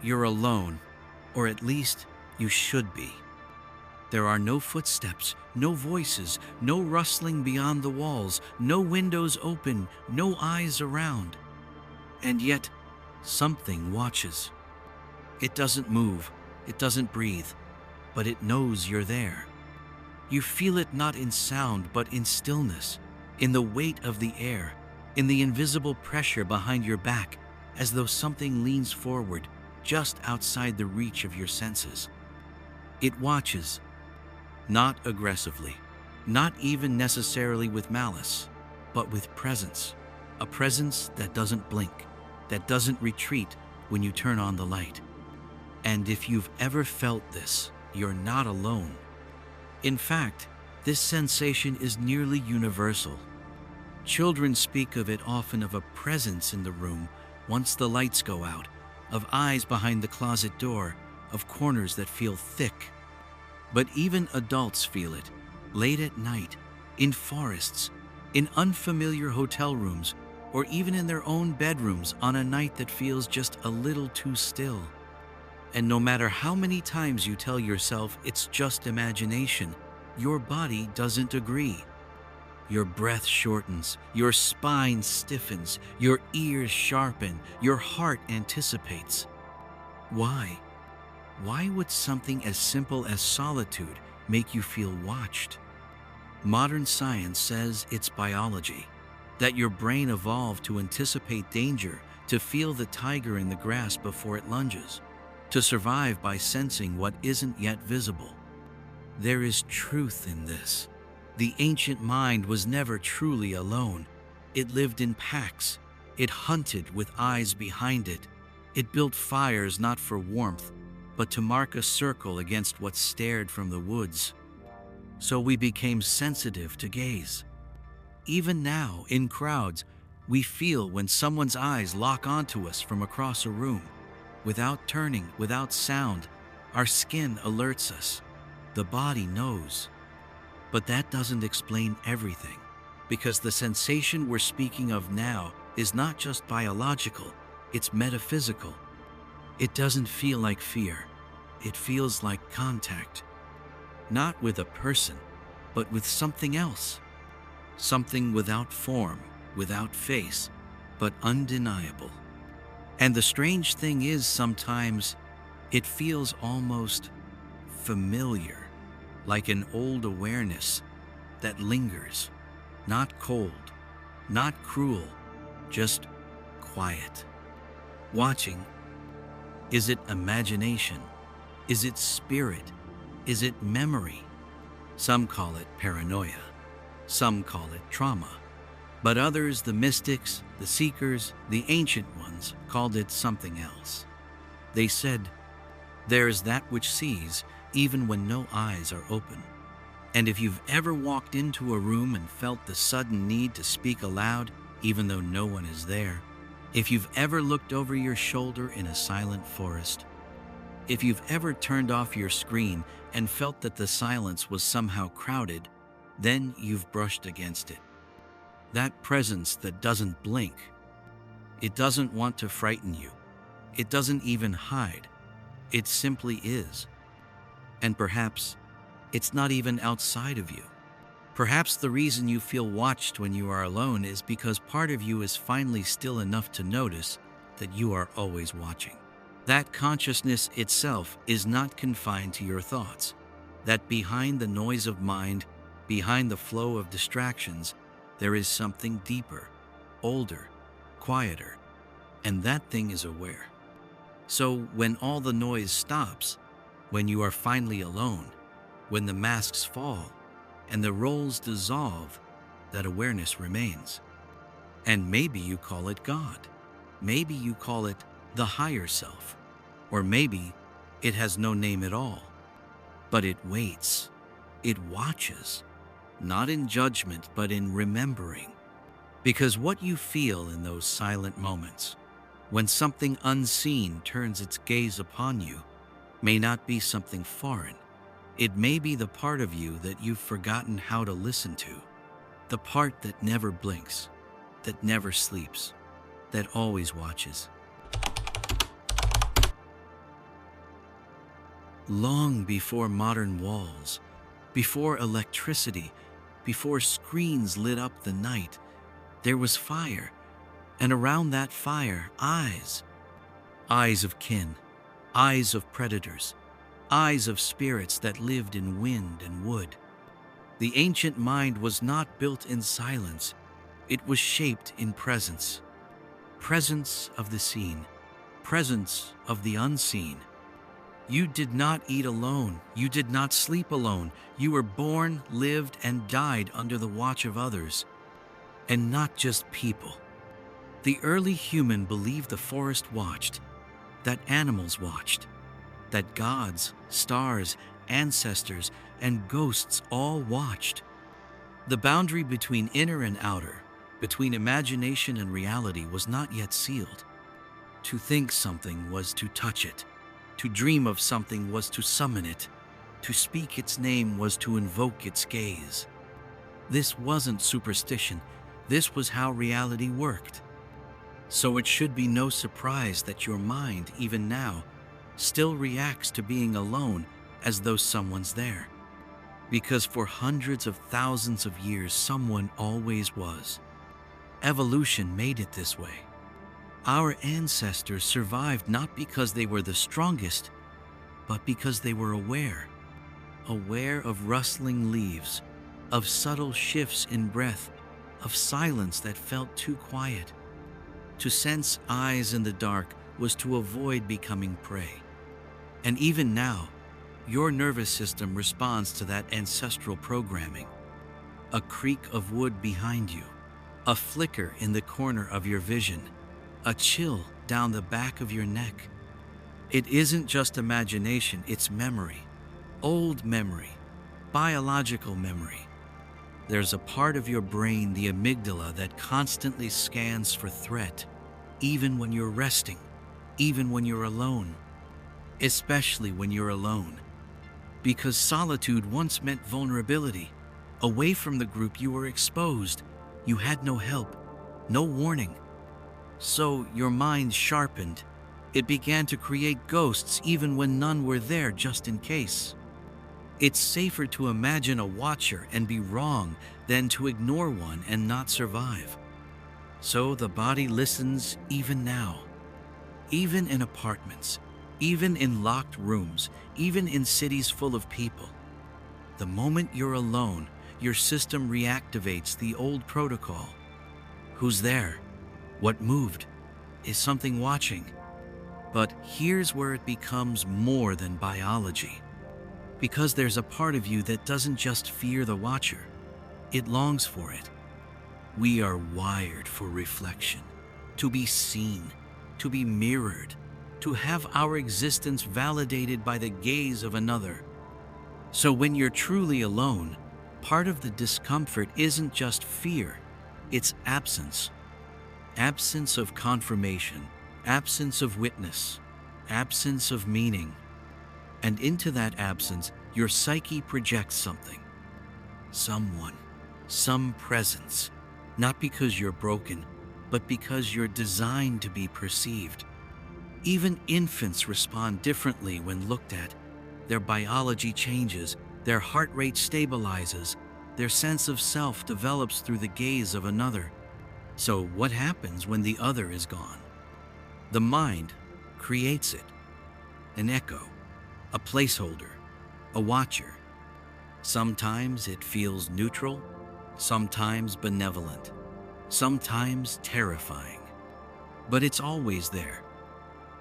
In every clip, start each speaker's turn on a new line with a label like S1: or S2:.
S1: You're alone, or at least you should be. There are no footsteps, no voices, no rustling beyond the walls, no windows open, no eyes around. And yet, something watches. It doesn't move, it doesn't breathe, but it knows you're there. You feel it not in sound, but in stillness, in the weight of the air, in the invisible pressure behind your back, as though something leans forward, just outside the reach of your senses. It watches, not aggressively, not even necessarily with malice, but with presence. A presence that doesn't blink, that doesn't retreat when you turn on the light. And if you've ever felt this, you're not alone. In fact, this sensation is nearly universal. Children speak of it often, of a presence in the room once the lights go out, of eyes behind the closet door, of corners that feel thick. But even adults feel it, late at night, in forests, in unfamiliar hotel rooms, or even in their own bedrooms on a night that feels just a little too still. And no matter how many times you tell yourself it's just imagination, your body doesn't agree. Your breath shortens, your spine stiffens, your ears sharpen, your heart anticipates. Why? Why would something as simple as solitude make you feel watched? Modern science says it's biology, that your brain evolved to anticipate danger, to feel the tiger in the grass before it lunges, to survive by sensing what isn't yet visible. There is truth in this. The ancient mind was never truly alone. It lived in packs. It hunted with eyes behind it. It built fires not for warmth, but to mark a circle against what stared from the woods. So we became sensitive to gaze. Even now, in crowds, we feel when someone's eyes lock onto us from across a room. Without turning, without sound, our skin alerts us. The body knows. But that doesn't explain everything, because the sensation we're speaking of now is not just biological, it's metaphysical. It doesn't feel like fear. It feels like contact. Not with a person, but with something else. Something without form, without face, but undeniable. And the strange thing is, sometimes it feels almost familiar, like an old awareness that lingers, not cold, not cruel, just quiet. Watching. Is it imagination? Is it spirit? Is it memory? Some call it paranoia. Some call it trauma. But others, the mystics, the seekers, the ancient ones, called it something else. They said, there's that which sees even when no eyes are open. And if you've ever walked into a room and felt the sudden need to speak aloud, even though no one is there, if you've ever looked over your shoulder in a silent forest, if you've ever turned off your screen and felt that the silence was somehow crowded, then you've brushed against it. That presence that doesn't blink. It doesn't want to frighten you. It doesn't even hide. It simply is. And perhaps it's not even outside of you. Perhaps the reason you feel watched when you are alone is because part of you is finally still enough to notice that you are always watching. That consciousness itself is not confined to your thoughts. That behind the noise of mind, behind the flow of distractions, there is something deeper, older, quieter, and that thing is aware. So when all the noise stops, when you are finally alone, when the masks fall and the roles dissolve, that awareness remains. And maybe you call it God. Maybe you call it the higher self. Or maybe it has no name at all. But it waits. It watches. Not in judgment, but in remembering. Because what you feel in those silent moments, when something unseen turns its gaze upon you, may not be something foreign. It may be the part of you that you've forgotten how to listen to. The part that never blinks, that never sleeps, that always watches. Long before modern walls, before electricity, before screens lit up the night, there was fire, and around that fire, eyes. Eyes of kin, eyes of predators, eyes of spirits that lived in wind and wood. The ancient mind was not built in silence, it was shaped in presence. Presence of the seen, presence of the unseen. You did not eat alone, you did not sleep alone. You were born, lived, and died under the watch of others, and not just people. The early human believed the forest watched, that animals watched, that gods, stars, ancestors, and ghosts all watched. The boundary between inner and outer, between imagination and reality, was not yet sealed. To think something was to touch it. To dream of something was to summon it. To speak its name was to invoke its gaze. This wasn't superstition. This was how reality worked. So it should be no surprise that your mind, even now, still reacts to being alone as though someone's there. Because for hundreds of thousands of years, someone always was. Evolution made it this way. Our ancestors survived not because they were the strongest, but because they were aware. Aware of rustling leaves, of subtle shifts in breath, of silence that felt too quiet. To sense eyes in the dark was to avoid becoming prey. And even now, your nervous system responds to that ancestral programming. A creak of wood behind you, a flicker in the corner of your vision, a chill down the back of your neck. It isn't just imagination, it's memory. Old memory, biological memory. There's a part of your brain, the amygdala, that constantly scans for threat, even when you're resting, even when you're alone. Especially when you're alone. Because solitude once meant vulnerability. Away from the group, you were exposed. You had no help, no warning. So your mind sharpened. It began to create ghosts even when none were there, just in case. It's safer to imagine a watcher and be wrong than to ignore one and not survive. So the body listens even now. Even in apartments, even in locked rooms, even in cities full of people. The moment you're alone, your system reactivates the old protocol. Who's there? What moved? Is something watching? But here's where it becomes more than biology. Because there's a part of you that doesn't just fear the watcher, it longs for it. We are wired for reflection, to be seen, to be mirrored, to have our existence validated by the gaze of another. So when you're truly alone, part of the discomfort isn't just fear, it's absence. Absence of confirmation, absence of witness, absence of meaning. And into that absence, your psyche projects something. Someone, some presence. Not because you're broken, but because you're designed to be perceived. Even infants respond differently when looked at. Their biology changes, their heart rate stabilizes, their sense of self develops through the gaze of another. So what happens when the other is gone? The mind creates it. An echo, a placeholder, a watcher. Sometimes it feels neutral, sometimes benevolent, sometimes terrifying. But it's always there,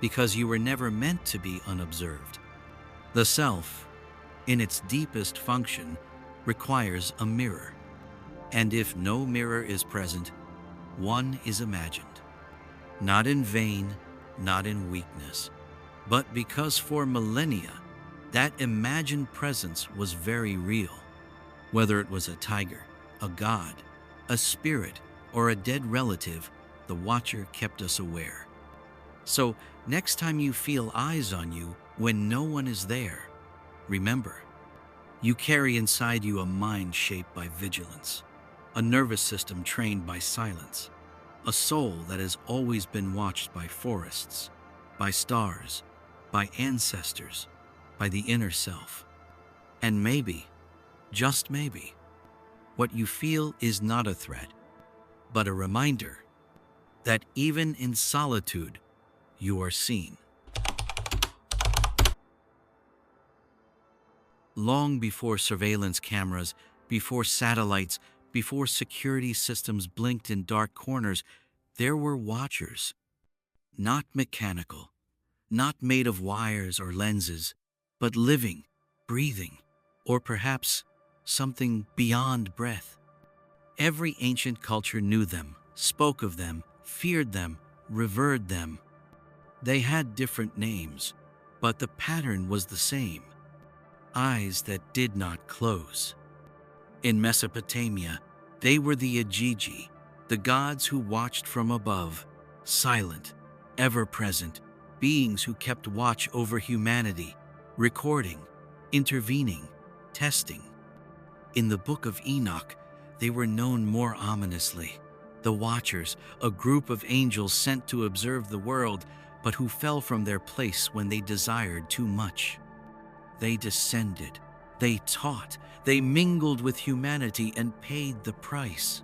S1: because you were never meant to be unobserved. The self, in its deepest function, requires a mirror. And if no mirror is present, one is imagined. Not in vain, not in weakness, but because for millennia, that imagined presence was very real. Whether it was a tiger, a god, a spirit, or a dead relative, the watcher kept us aware. So next time you feel eyes on you when no one is there, remember, you carry inside you a mind shaped by vigilance, a nervous system trained by silence, a soul that has always been watched by forests, by stars, by ancestors, by the inner self. And maybe, just maybe, what you feel is not a threat, but a reminder that even in solitude, you are seen. Long before surveillance cameras, before satellites, before security systems blinked in dark corners, there were watchers. Not mechanical, not made of wires or lenses, but living, breathing, or perhaps something beyond breath. Every ancient culture knew them, spoke of them, feared them, revered them. They had different names, but the pattern was the same: eyes that did not close. In Mesopotamia, they were the Ajiji, the gods who watched from above, silent, ever-present, beings who kept watch over humanity, recording, intervening, testing. In the Book of Enoch, they were known more ominously: the Watchers, a group of angels sent to observe the world, but who fell from their place when they desired too much. They descended, they taught, they mingled with humanity and paid the price.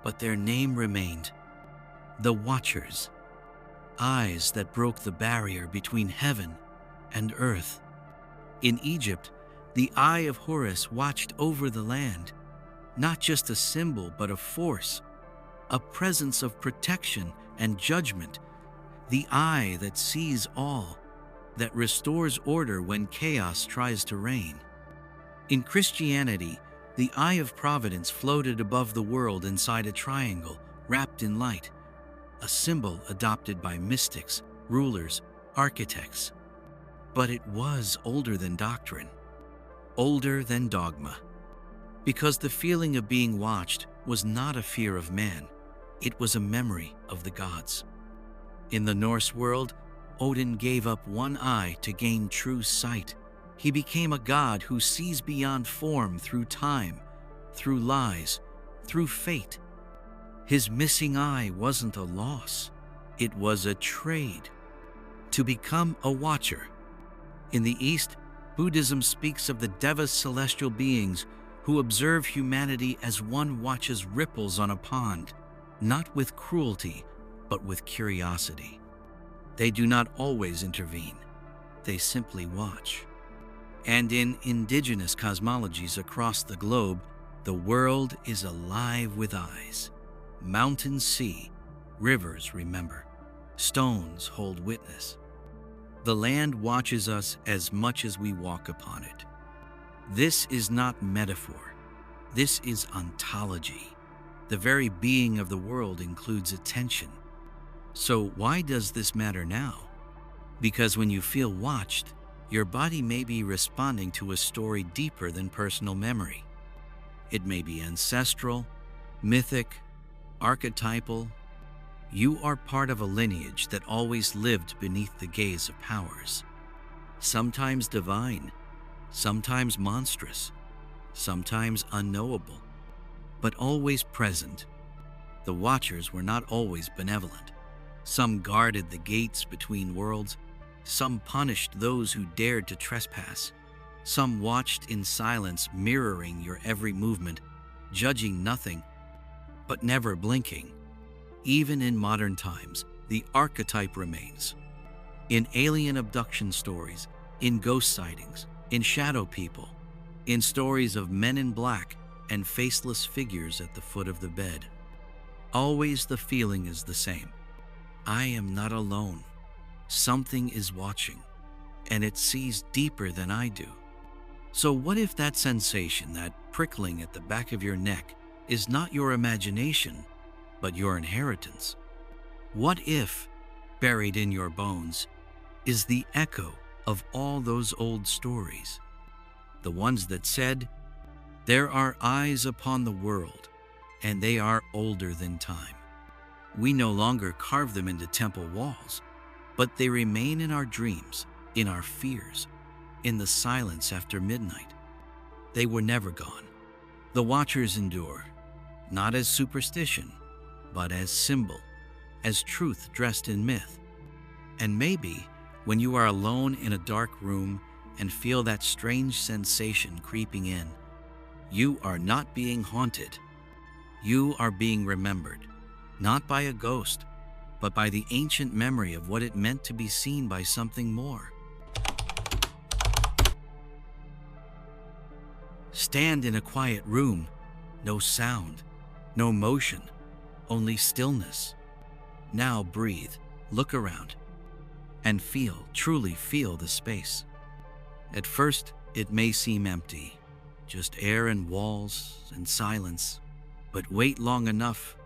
S1: But their name remained: the Watchers, eyes that broke the barrier between heaven and earth. In Egypt, the Eye of Horus watched over the land, not just a symbol but a force, a presence of protection and judgment, the eye that sees all, that restores order when chaos tries to reign. In Christianity, the Eye of Providence floated above the world inside a triangle, wrapped in light, a symbol adopted by mystics, rulers, architects. But it was older than doctrine, older than dogma, because the feeling of being watched was not a fear of man, it was a memory of the gods. In the Norse world, Odin gave up one eye to gain true sight. He became a god who sees beyond form through time, through lies, through fate. His missing eye wasn't a loss, it was a trade. To become a watcher. In the East, Buddhism speaks of the devas, celestial beings who observe humanity as one watches ripples on a pond, not with cruelty, but with curiosity. They do not always intervene, they simply watch. And in indigenous cosmologies across the globe, the world is alive with eyes. Mountains see, rivers remember, stones hold witness. The land watches us as much as we walk upon it. This is not metaphor, this is ontology. The very being of the world includes attention. So why does this matter now? Because when you feel watched, your body may be responding to a story deeper than personal memory. It may be ancestral, mythic, archetypal. You are part of a lineage that always lived beneath the gaze of powers. Sometimes divine, sometimes monstrous, sometimes unknowable, but always present. The Watchers were not always benevolent. Some guarded the gates between worlds. Some punished those who dared to trespass. Some watched in silence, mirroring your every movement, judging nothing, but never blinking. Even in modern times, the archetype remains. In alien abduction stories, in ghost sightings, in shadow people, in stories of men in black and faceless figures at the foot of the bed. Always the feeling is the same. I am not alone. Something is watching, and it sees deeper than I do. So what if that sensation, that prickling at the back of your neck, is not your imagination, but your inheritance? What if, buried in your bones, is the echo of all those old stories? The ones that said, "There are eyes upon the world, and they are older than time." We no longer carve them into temple walls, but they remain in our dreams, in our fears, in the silence after midnight. They were never gone. The Watchers endure, not as superstition, but as symbol, as truth dressed in myth. And maybe, when you are alone in a dark room and feel that strange sensation creeping in. You are not being haunted. You are being remembered, not by a ghost, but by the ancient memory of what it meant to be seen by something more. Stand in a quiet room, no sound, no motion, only stillness. Now breathe, look around, and feel, truly feel the space. At first, it may seem empty, just air and walls and silence, but wait long enough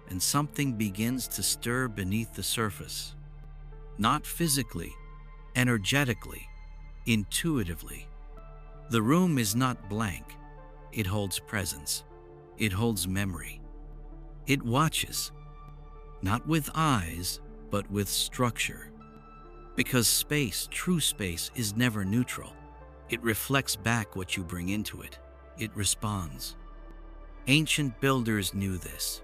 S1: and something begins to stir beneath the surface. Not physically, energetically, intuitively. The room is not blank. It holds presence. It holds memory. It watches, not with eyes, but with structure. Because space, true space, is never neutral. It reflects back what you bring into it. It responds. Ancient builders knew this.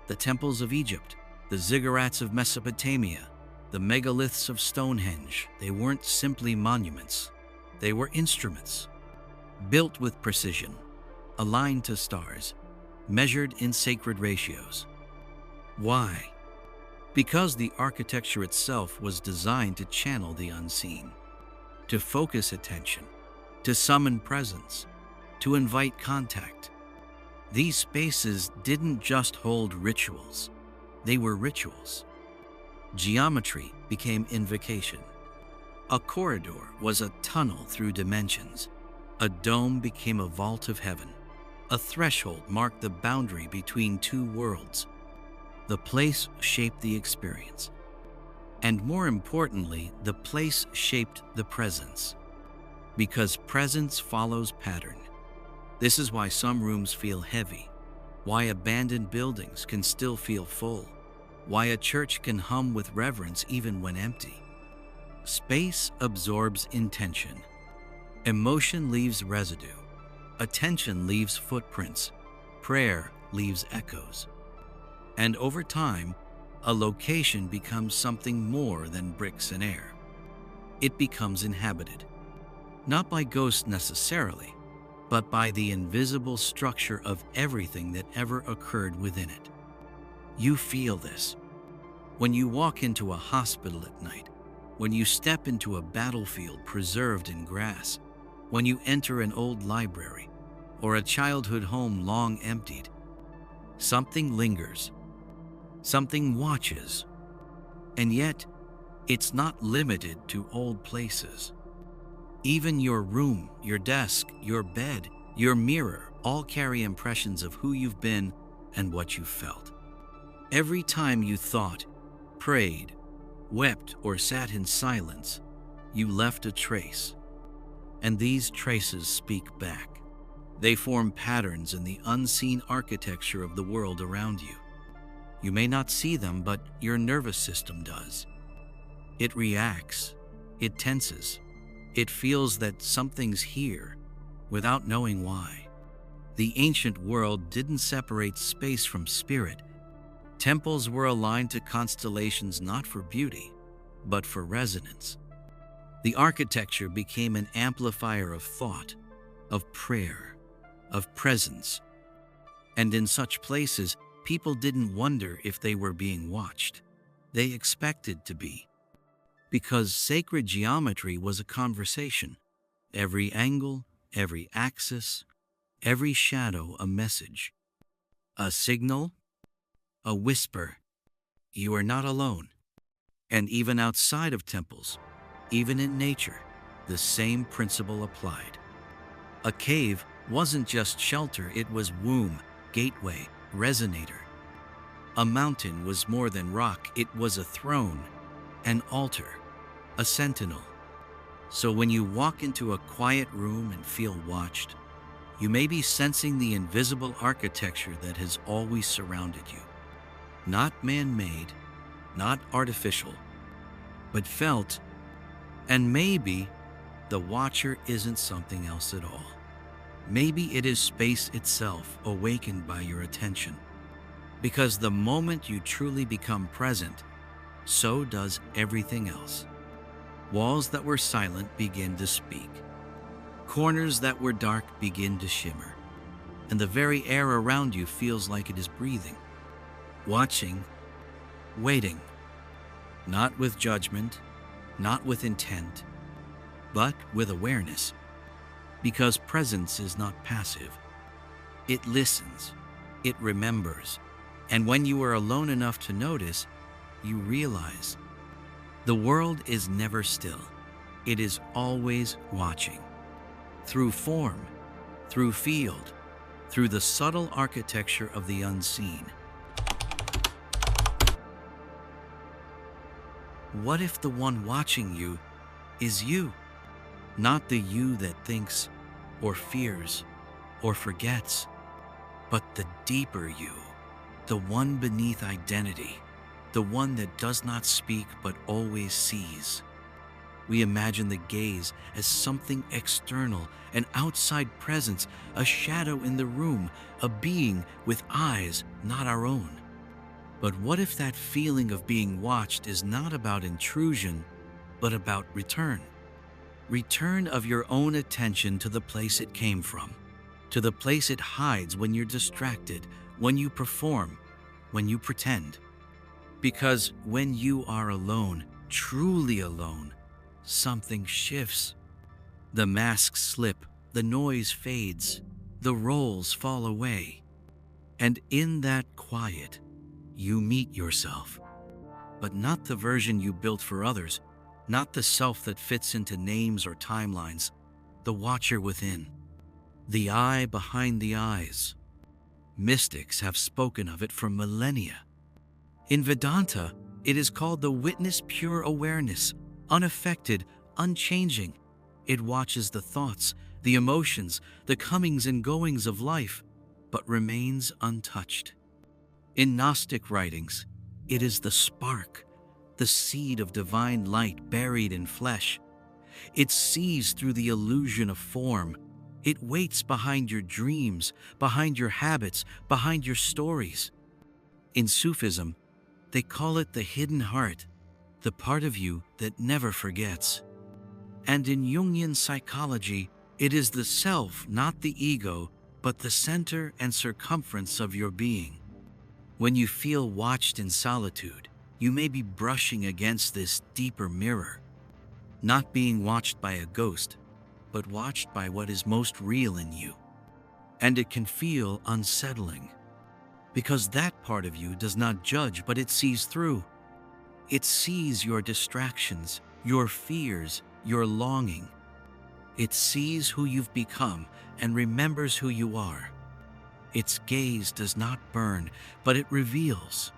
S1: The temples of Egypt, the ziggurats of Mesopotamia, the megaliths of Stonehenge, they weren't simply monuments. They were instruments, built with precision, aligned to stars, measured in sacred ratios. Why? Because the architecture itself was designed to channel the unseen, to focus attention, to summon presence, to invite contact. These spaces didn't just hold rituals, they were rituals. Geometry became invocation. A corridor was a tunnel through dimensions. A dome became a vault of heaven. A threshold marked the boundary between two worlds. The place shaped the experience. And more importantly, the place shaped the presence. Because presence follows pattern. This is why some rooms feel heavy, why abandoned buildings can still feel full, why a church can hum with reverence even when empty. Space absorbs intention. Emotion leaves residue. Attention leaves footprints. Prayer leaves echoes. And over time, a location becomes something more than bricks and air. It becomes inhabited. Not by ghosts necessarily, but by the invisible structure of everything that ever occurred within it. You feel this. When you walk into a hospital at night, when you step into a battlefield preserved in grass, when you enter an old library or a childhood home long emptied, something lingers, something watches, and yet it's not limited to old places. Even your room, your desk, your bed, your mirror all carry impressions of who you've been and what you felt. Every time you thought, prayed, wept, or sat in silence, you left a trace. And these traces speak back. They form patterns in the unseen architecture of the world around you. You may not see them, but your nervous system does. It reacts. It tenses. It feels that something's here without knowing why. The ancient world didn't separate space from spirit. Temples were aligned to constellations not for beauty, but for resonance. The architecture became an amplifier of thought, of prayer, of presence. And in such places, people didn't wonder if they were being watched. They expected to be. Because sacred geometry was a conversation. Every angle, every axis, every shadow a message. A signal, a whisper. You are not alone. And even outside of temples, even in nature, the same principle applied. A cave wasn't just shelter, it was womb, gateway, resonator. A mountain was more than rock, it was a throne, an altar, a sentinel. So when you walk into a quiet room and feel watched, you may be sensing the invisible architecture that has always surrounded you. Not man-made, not artificial, but felt. And maybe the watcher isn't something else at all. Maybe it is space itself awakened by your attention. Because the moment you truly become present, so does everything else. Walls that were silent begin to speak. Corners that were dark begin to shimmer. And the very air around you feels like it is breathing. Watching, waiting, not with judgment, not with intent, but with awareness. Because presence is not passive. It listens, it remembers, and when you are alone enough to notice, you realize the world is never still. It is always watching. Through form, through field, through the subtle architecture of the unseen. What if the one watching you is you? Not the you that thinks or fears or forgets, but the deeper you, the one beneath identity, the one that does not speak but always sees. We imagine the gaze as something external, an outside presence, a shadow in the room, a being with eyes not our own. But what if that feeling of being watched is not about intrusion, but about return? Return of your own attention to the place it came from, to the place it hides when you're distracted, when you perform, when you pretend. Because when you are alone, truly alone, something shifts. The masks slip, the noise fades, the roles fall away. And in that quiet, you meet yourself. But not the version you built for others, not the self that fits into names or timelines, the watcher within, the eye behind the eyes. Mystics have spoken of it for millennia. In Vedanta, it is called the witness pure awareness, unaffected, unchanging. It watches the thoughts, the emotions, the comings and goings of life, but remains untouched. In Gnostic writings, it is the spark, the seed of divine light buried in flesh. It sees through the illusion of form. It waits behind your dreams, behind your habits, behind your stories. In Sufism, they call it the hidden heart, the part of you that never forgets. And in Jungian psychology, it is the self, not the ego, but the center and circumference of your being. When you feel watched in solitude, you may be brushing against this deeper mirror, not being watched by a ghost, but watched by what is most real in you. And it can feel unsettling, because that part of you does not judge, but it sees through. It sees your distractions, your fears, your longing. It sees who you've become and remembers who you are. Its gaze does not burn, but it reveals.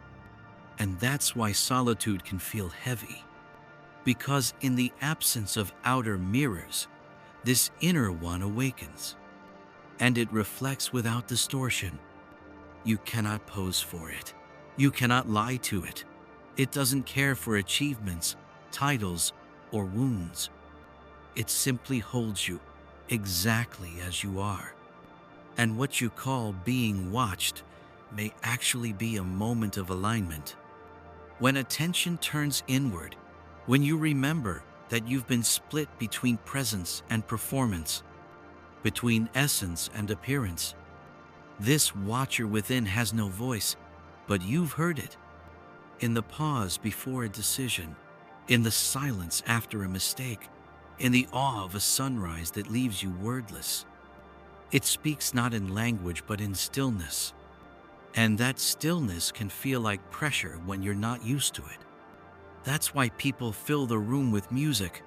S1: And that's why solitude can feel heavy. Because in the absence of outer mirrors, this inner one awakens. And it reflects without distortion. You cannot pose for it. You cannot lie to it. It doesn't care for achievements, titles, or wounds. It simply holds you exactly as you are. And what you call being watched may actually be a moment of alignment. When attention turns inward, when you remember that you've been split between presence and performance, between essence and appearance, this watcher within has no voice, but you've heard it. In the pause before a decision, in the silence after a mistake, in the awe of a sunrise that leaves you wordless. It speaks not in language but in stillness. And that stillness can feel like pressure when you're not used to it. That's why people fill the room with music,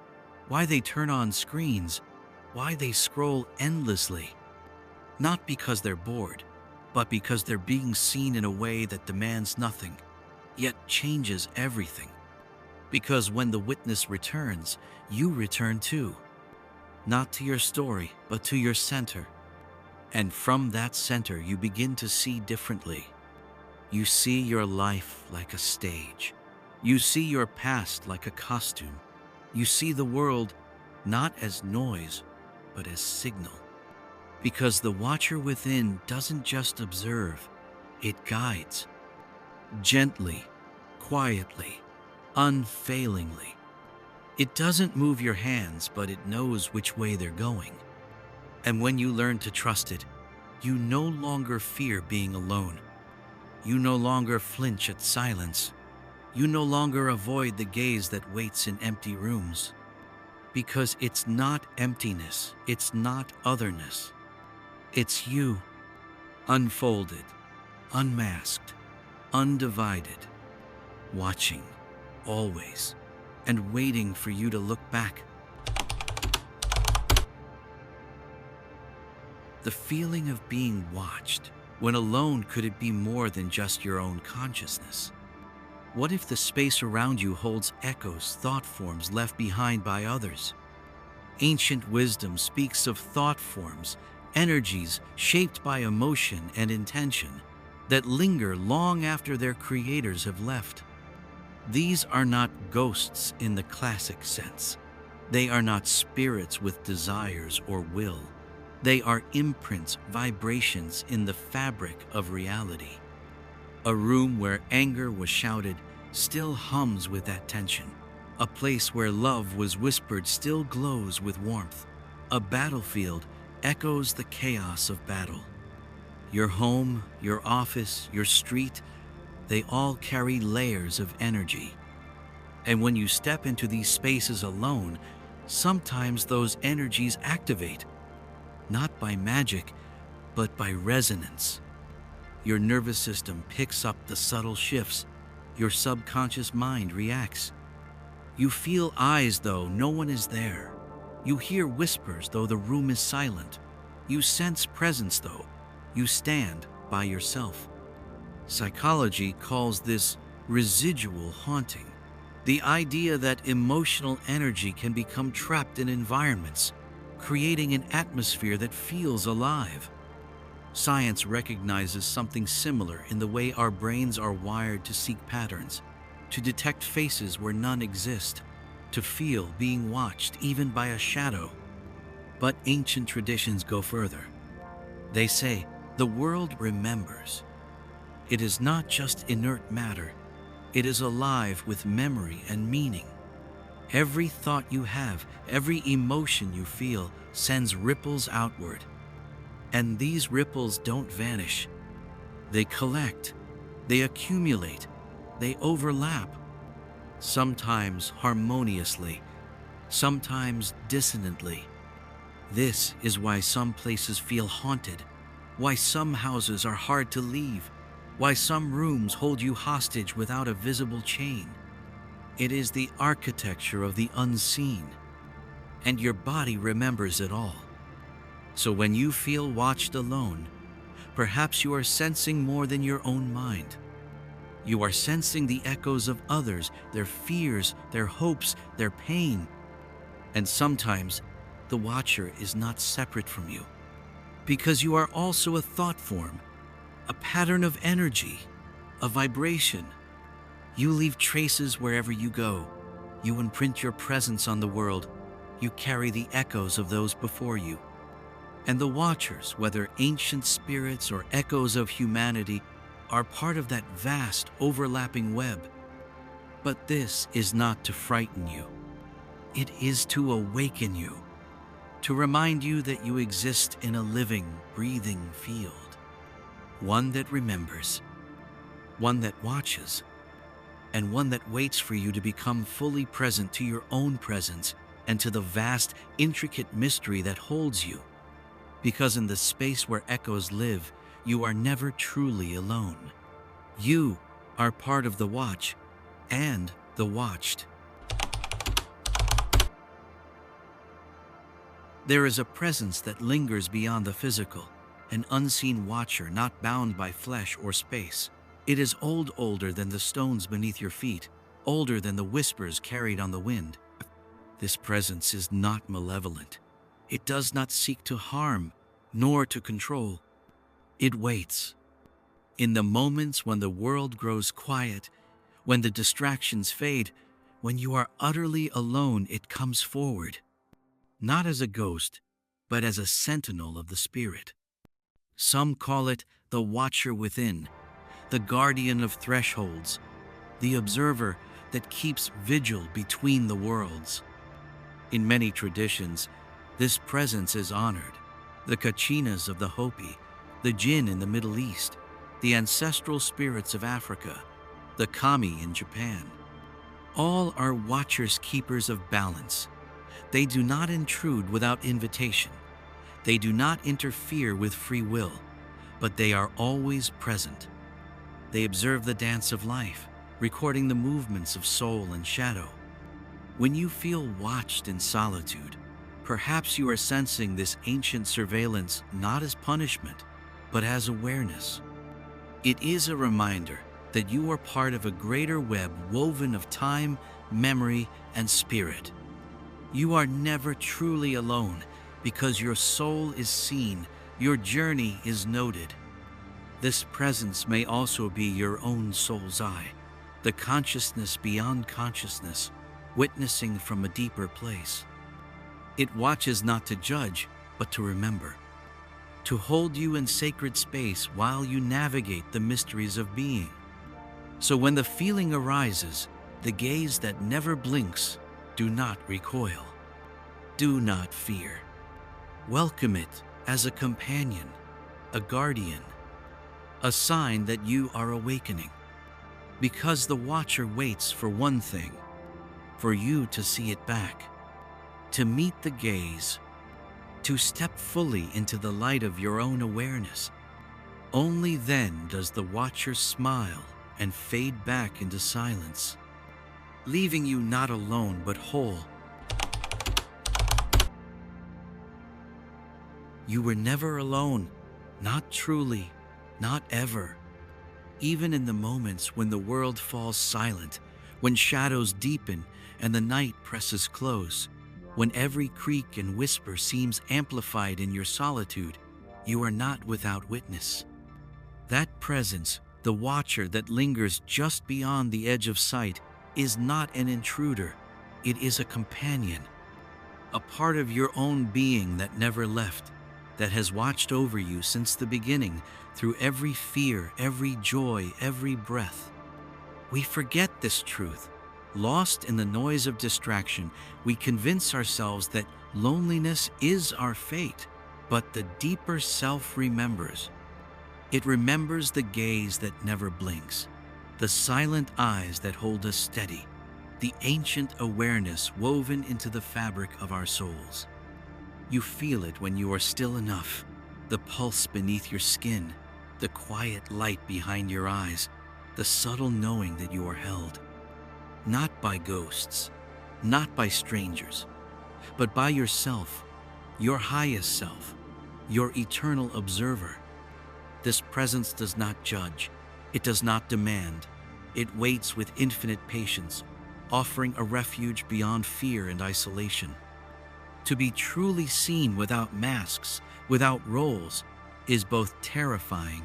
S1: why they turn on screens, why they scroll endlessly. Not because they're bored, but because they're being seen in a way that demands nothing, yet changes everything. Because when the witness returns, you return too. Not to your story, but to your center. And from that center, you begin to see differently. You see your life like a stage. You see your past like a costume. You see the world not as noise, but as signal. Because the watcher within doesn't just observe, it guides. Gently, quietly, unfailingly. It doesn't move your hands, but it knows which way they're going. And when you learn to trust it, you no longer fear being alone. You no longer flinch at silence. You no longer avoid the gaze that waits in empty rooms. Because it's not emptiness, it's not otherness. It's you, unfolded, unmasked, undivided, watching, always, and waiting for you to look back. The feeling of being watched. When alone, could it be more than just your own consciousness? What if the space around you holds echoes, thought forms left behind by others? Ancient wisdom speaks of thought forms, energies shaped by emotion and intention that linger long after their creators have left. These are not ghosts in the classic sense. They are not spirits with desires or will. They are imprints, vibrations in the fabric of reality. A room where anger was shouted still hums with that tension. A place where love was whispered still glows with warmth. A battlefield echoes the chaos of battle. Your home, your office, your street, they all carry layers of energy. And when you step into these spaces alone, sometimes those energies activate, not by magic, but by resonance. Your nervous system picks up the subtle shifts. Your subconscious mind reacts. You feel eyes though no one is there. You hear whispers though the room is silent. You sense presence though you stand by yourself. Psychology calls this residual haunting. The idea that emotional energy can become trapped in environments, creating an atmosphere that feels alive. Science recognizes something similar in the way our brains are wired to seek patterns, to detect faces where none exist, to feel being watched even by a shadow. But ancient traditions go further. They say the world remembers. It is not just inert matter. It is alive with memory and meaning. Every thought you have, every emotion you feel sends ripples outward. And these ripples don't vanish. They collect, they accumulate, they overlap. Sometimes harmoniously, sometimes dissonantly. This is why some places feel haunted, why some houses are hard to leave, why some rooms hold you hostage without a visible chain. It is the architecture of the unseen, and your body remembers it all. So when you feel watched alone, perhaps you are sensing more than your own mind. You are sensing the echoes of others, their fears, their hopes, their pain. And sometimes the watcher is not separate from you, because you are also a thought form, a pattern of energy, a vibration. You leave traces wherever you go. You imprint your presence on the world. You carry the echoes of those before you. And the watchers, whether ancient spirits or echoes of humanity, are part of that vast overlapping web. But this is not to frighten you. It is to awaken you, to remind you that you exist in a living, breathing field. One that remembers, one that watches, and one that waits for you to become fully present to your own presence and to the vast, intricate mystery that holds you. Because in the space where echoes live, you are never truly alone. You are part of the watch and the watched. There is a presence that lingers beyond the physical, an unseen watcher not bound by flesh or space. It is older than the stones beneath your feet, older than the whispers carried on the wind. This presence is not malevolent. It does not seek to harm, nor to control. It waits. In the moments when the world grows quiet, when the distractions fade, when you are utterly alone, it comes forward. Not as a ghost, but as a sentinel of the spirit. Some call it the watcher within, the guardian of thresholds, the observer that keeps vigil between the worlds. In many traditions, this presence is honored. The Kachinas of the Hopi, the Jinn in the Middle East, the ancestral spirits of Africa, the Kami in Japan. All are watchers, keepers of balance. They do not intrude without invitation. They do not interfere with free will, but they are always present. They observe the dance of life, recording the movements of soul and shadow. When you feel watched in solitude, perhaps you are sensing this ancient surveillance not as punishment, but as awareness. It is a reminder that you are part of a greater web woven of time, memory, and spirit. You are never truly alone because your soul is seen, your journey is noted. This presence may also be your own soul's eye, the consciousness beyond consciousness, witnessing from a deeper place. It watches not to judge, but to remember, to hold you in sacred space while you navigate the mysteries of being. So when the feeling arises, the gaze that never blinks, do not recoil. Do not fear. Welcome it as a companion, a guardian, a sign that you are awakening. Because the watcher waits for one thing, for you to see it back, to meet the gaze, to step fully into the light of your own awareness. Only then does the watcher smile and fade back into silence, leaving you not alone but whole. You were never alone, not truly, not ever. Even in the moments when the world falls silent, when shadows deepen and the night presses close, when every creak and whisper seems amplified in your solitude, you are not without witness. That presence, the watcher that lingers just beyond the edge of sight, is not an intruder. It is a companion, a part of your own being that never left, that has watched over you since the beginning, through every fear, every joy, every breath. We forget this truth. Lost in the noise of distraction, we convince ourselves that loneliness is our fate, but the deeper self remembers. It remembers the gaze that never blinks, the silent eyes that hold us steady, the ancient awareness woven into the fabric of our souls. You feel it when you are still enough, the pulse beneath your skin, the quiet light behind your eyes, the subtle knowing that you are held. Not by ghosts, not by strangers, but by yourself, your highest self, your eternal observer. This presence does not judge, it does not demand, it waits with infinite patience, offering a refuge beyond fear and isolation. To be truly seen without masks, without roles, is both terrifying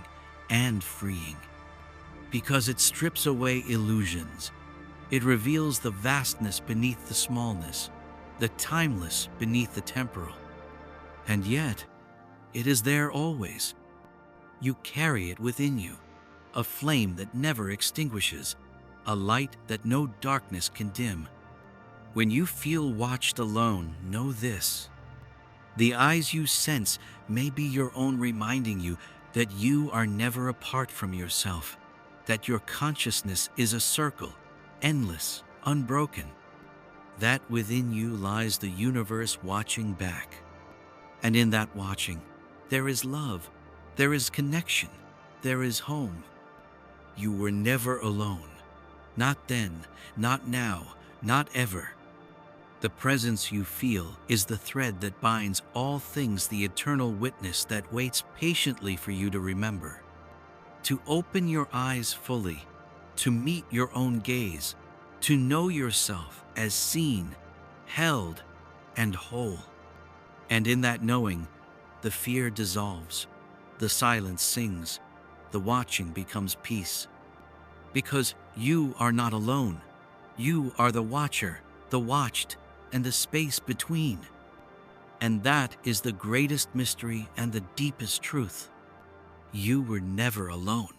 S1: and freeing. Because it strips away illusions. It reveals the vastness beneath the smallness, the timeless beneath the temporal. And yet, it is there always. You carry it within you, a flame that never extinguishes, a light that no darkness can dim. When you feel watched alone, know this. The eyes you sense may be your own, reminding you that you are never apart from yourself, that your consciousness is a circle, endless, unbroken, that within you lies the universe watching back. And in that watching, there is love, there is connection, there is home. You were never alone. Not then, not now, not ever. The presence you feel is the thread that binds all things, the eternal witness that waits patiently for you to remember. To open your eyes fully, to meet your own gaze, to know yourself as seen, held, and whole. And in that knowing, the fear dissolves, the silence sings, the watching becomes peace. Because you are not alone. You are the watcher, the watched, and the space between. And that is the greatest mystery and the deepest truth. You were never alone.